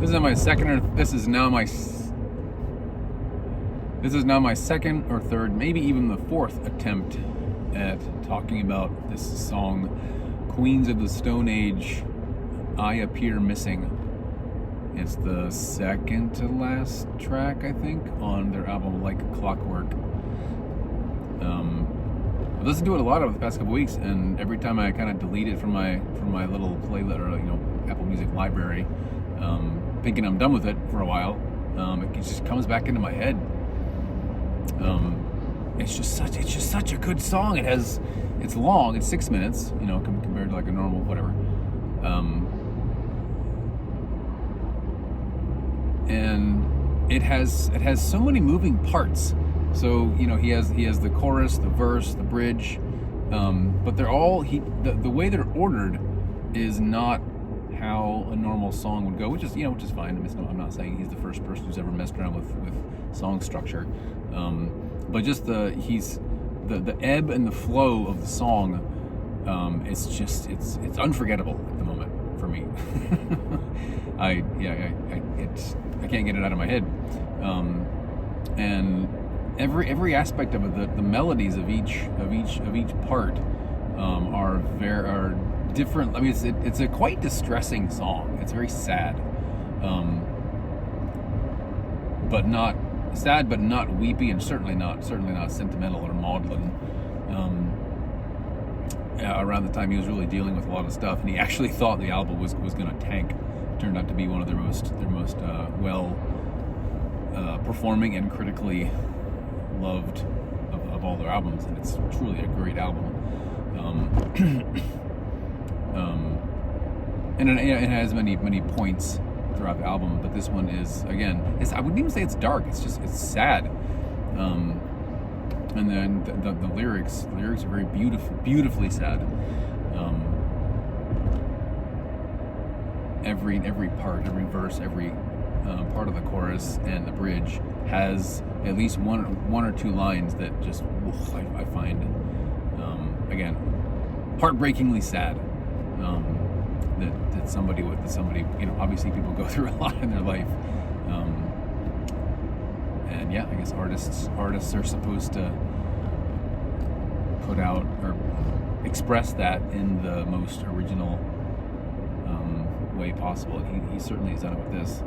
This is now my second or third, maybe even the fourth attempt at talking about this song, Queens of the Stone Age, I Appear Missing. It's the second to last track, I think, on their album Like Clockwork. I've listened to it a lot over the past couple weeks, and every time I kind of delete it from my little playlist or Apple Music library, thinking I'm done with it for a while, it just comes back into my head. It's just such a good song. It's long. It's 6 minutes, compared to like a normal whatever. And it has so many moving parts. So he has the chorus, the verse, the bridge, but they're all the way they're ordered is not how a normal song would go, which is fine. I'm not saying he's the first person who's ever messed around with song structure, but just the ebb and the flow of the song. It's unforgettable at the moment for me. I can't get it out of my head, and every aspect of it, the melodies of each part are different. I mean, it's a quite distressing song. It's very sad, but not weepy, and certainly not sentimental or maudlin. Around the time he was really dealing with a lot of stuff, and he actually thought the album was going to tank. It turned out to be one of their most well performing and critically loved of all their albums, and it's truly a great album. And it has many points throughout the album, but this one is, again, I wouldn't even say it's dark. It's sad. And then the lyrics are very beautifully sad. Every part, every verse, every part of the chorus and the bridge has at least one or two lines that just I find again heartbreakingly sad. That somebody obviously people go through a lot in their life, and I guess artists are supposed to put out or express that in the most original way possible, and he certainly has done it with this.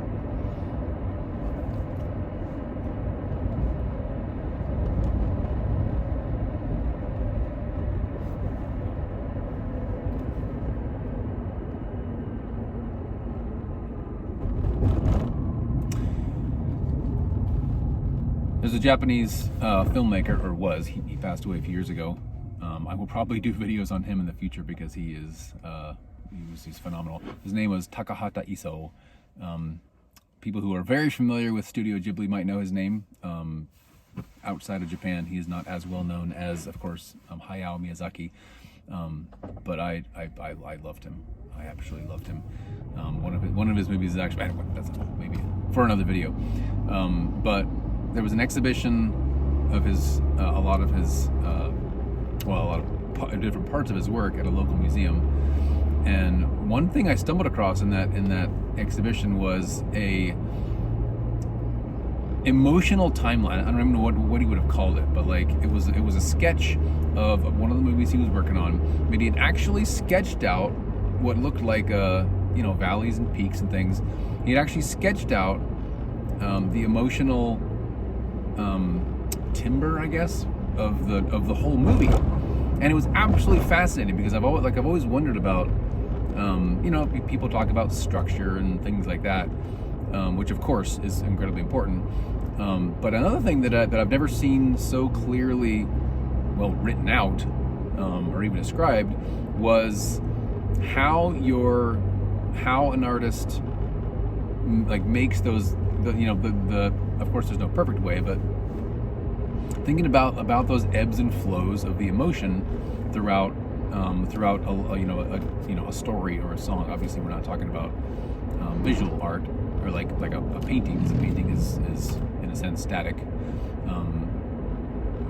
There's a Japanese filmmaker, or was, he passed away a few years ago. I will probably do videos on him in the future because he's phenomenal. His name was Takahata Isao. People who are very familiar with Studio Ghibli might know his name. Outside of Japan, he is not as well known as, of course, Hayao Miyazaki. But I loved him. I absolutely loved him. One of his movies is actually, that's maybe for another video. But there was an exhibition of a lot of different parts of his work at a local museum, and one thing I stumbled across in that exhibition was a emotional timeline. I don't even know what he would have called it, but like it was a sketch of one of the movies he was working on. But he had actually sketched out what looked like valleys and peaks and things. He had actually sketched out the emotional timbre, I guess, of the whole movie, and it was absolutely fascinating because I've always wondered about people talk about structure and things like that, which of course is incredibly important, but another thing that I've never seen so clearly written out or even described was how an artist makes those of course there's no perfect way, but thinking about those ebbs and flows of the emotion throughout a story or a song. Obviously, we're not talking about visual art or like a painting, because a painting is in a sense static.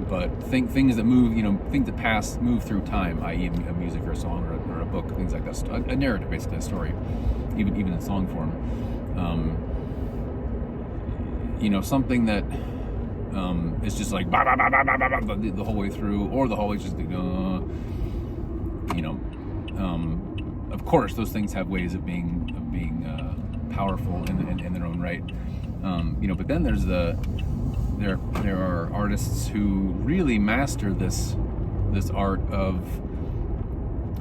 But things that move, things that move through time, i.e. a music or a song or a book, things like that. A narrative, basically, a story, even in song form. Something that is just like bah, bah, bah, bah, bah, bah, bah, the whole way through, or the whole way just of course those things have ways of being powerful in their own right. But then there are artists who really master this art of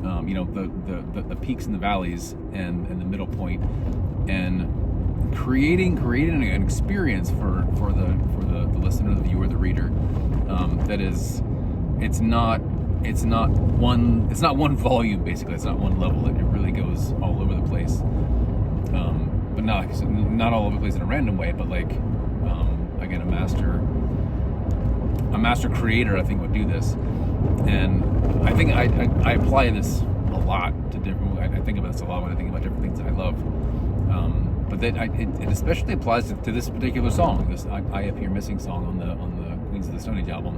the peaks and the valleys and the middle point, and creating an experience for the listener, the viewer, the reader, that is, it's not one volume, basically. It's not one level. It really goes all over the place, but not all over the place in a random way, but like again, a master creator, I think, would do this. And I think I apply this a lot to different. I think about this a lot when I think about different things that I love. But that it especially applies to this particular song, this "I Appear Missing" song on the Queens of the Stone Age album,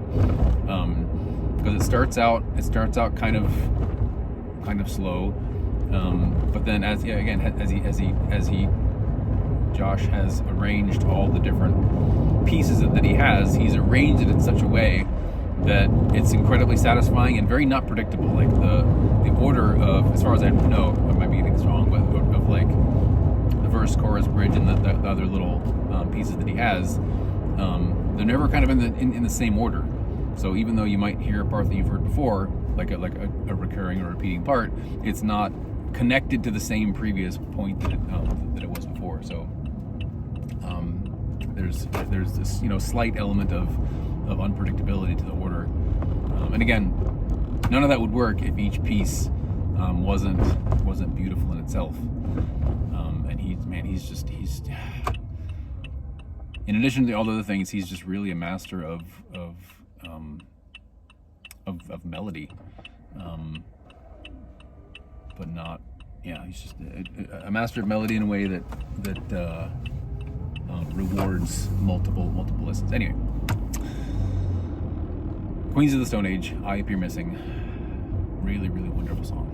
because it starts out kind of slow, but then as Josh has arranged all the different pieces that he's arranged it in such a way that it's incredibly satisfying and very not predictable. Like the order of, as far as I know, I might be getting this wrong, but of like the verse, chorus, bridge, and the other little pieces that he has, they're never kind of in the same order. So even though you might hear a part that you've heard before, like a recurring or repeating part, it's not connected to the same previous point that it was before. So there's this slight element of unpredictability to the order, and again, none of that would work if each piece wasn't beautiful in itself. And he's in addition to all the other things, he's just really a master of melody, but not, he's just a master of melody in a way that rewards multiple listens. Anyway, Queens of the Stone Age, "I Appear Missing," really, really wonderful song.